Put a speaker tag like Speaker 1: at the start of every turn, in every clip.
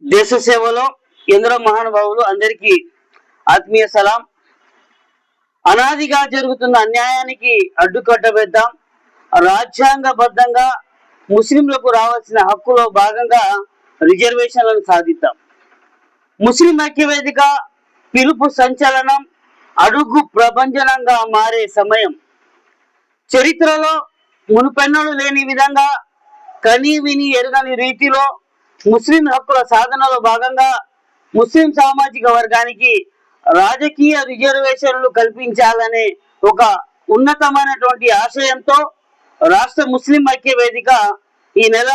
Speaker 1: దేశ సేవలో ఎందరో మహానుభావులు అందరికీ ఆత్మీయ సలాం. అనాదిగా జరుగుతున్న అన్యాయానికి అడ్డుకట్ట వేద్దాం. రాజ్యాంగబద్ధంగా ముస్లింలకు రావాల్సిన హక్కులో భాగంగా రిజర్వేషన్లను సాధిద్దాం. ముస్లిం ఐక్యవేదిక పిలుపు సంచలనం, అడుగు ప్రభంజనంగా మారే సమయం. చరిత్రలో మునుపెన్నడూ లేని విధంగా కని విని ఎరగని రీతిలో ముస్లిం హక్కుల సాధనలో భాగంగా ముస్లిం సామాజిక వర్గానికి రాజకీయ రిజర్వేషన్లు కల్పించాలనే ఒక ఉన్నతమైనటువంటి ఆశయంతో రాష్ట్ర ముస్లిం ఐక్య వేదిక ఈ నెల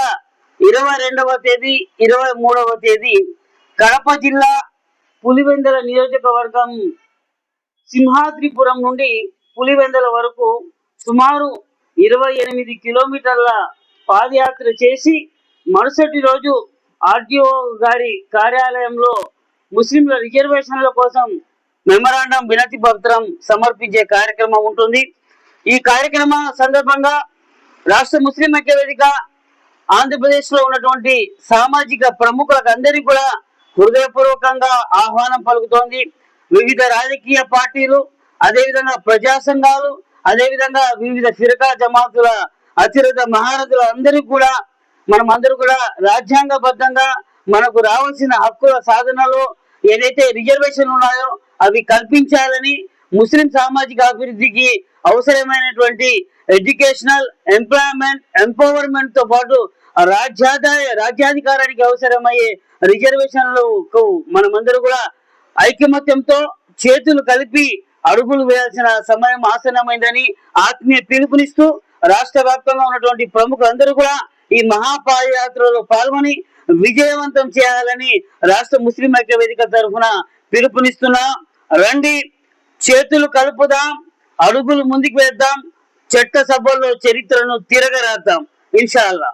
Speaker 1: 22వ తేదీ 23వ తేదీ కడప జిల్లా పులివెందుల నియోజకవర్గం సింహాద్రిపురం నుండి పులివెందుల వరకు సుమారు 28 కిలోమీటర్ల పాదయాత్ర చేసి మరుసటి రోజు ఆర్డీఓ గారి కార్యాలయంలో ముస్లింల రిజర్వేషన్ల కోసం మెమరాండం వినతి పత్రం సమర్పించే కార్యక్రమం ఉంటుంది. ఈ కార్యక్రమం సందర్భంగా రాష్ట్ర ముస్లిం ఐక్య వేదిక ఆంధ్రప్రదేశ్ లో ఉన్నటువంటి సామాజిక ప్రముఖులకు అందరికీ కూడా హృదయపూర్వకంగా ఆహ్వానం పలుకుతోంది. వివిధ రాజకీయ పార్టీలు, అదేవిధంగా ప్రజా సంఘాలు, అదేవిధంగా వివిధ ఫిరకా జమాతుల అతిరథ మహారథులు అందరికీ కూడా మనమందరూ కూడా రాజ్యాంగబద్ధంగా మనకు రావాల్సిన హక్కుల సాధనలో ఏదైతే రిజర్వేషన్ ఉన్నాయో అవి కల్పించాలని, ముస్లిం సామాజిక అభివృద్ధికి అవసరమైనటువంటి ఎడ్యుకేషనల్, ఎంప్లాయ్మెంట్, ఎంపవర్మెంట్ తో పాటు రాజ్యాధికారానికి అవసరమయ్యే రిజర్వేషన్లకు మనమందరూ కూడా ఐకమత్యంతో చేతులు కలిపి అడుగులు వేయాల్సిన సమయం ఆసన్నమైందని ఆత్మీయ పిలుపునిస్తూ రాష్ట్ర వ్యాప్తంగా ఉన్నటువంటి ప్రముఖులందరూ కూడా ఈ మహాపాదయాత్రలో పాల్గొని విజయవంతం చేయాలని రాష్ట్ర ముస్లిం ఐక్య వేదిక తరఫున పిలుపునిస్తున్నా. రండి, చేతులు కలుపుదాం, అడుగులు ముందుకు వేద్దాం, చట్ట సభల్లో చరిత్రను తిరగరాద్దాం ఇన్షా అల్లా.